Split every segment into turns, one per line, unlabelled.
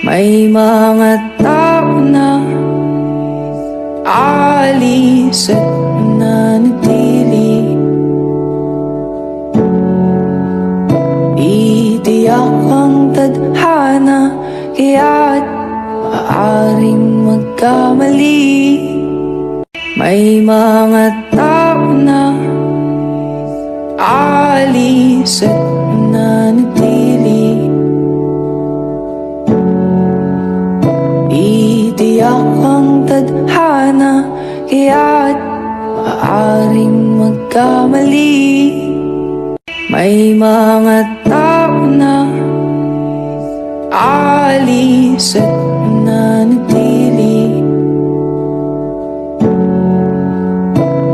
May mga tao na aalis at nanatili. Itiyak ang tadhana, kaya't maaaring magkamali. May mga tao na aalis at nanatili. Itiyak ang tadhana, kaya't maaaring magkamali. May mga tao na aalis at nanatili.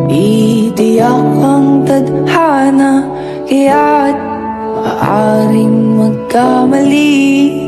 Itiyak ang tadhana, kaya't maaaring magkamali.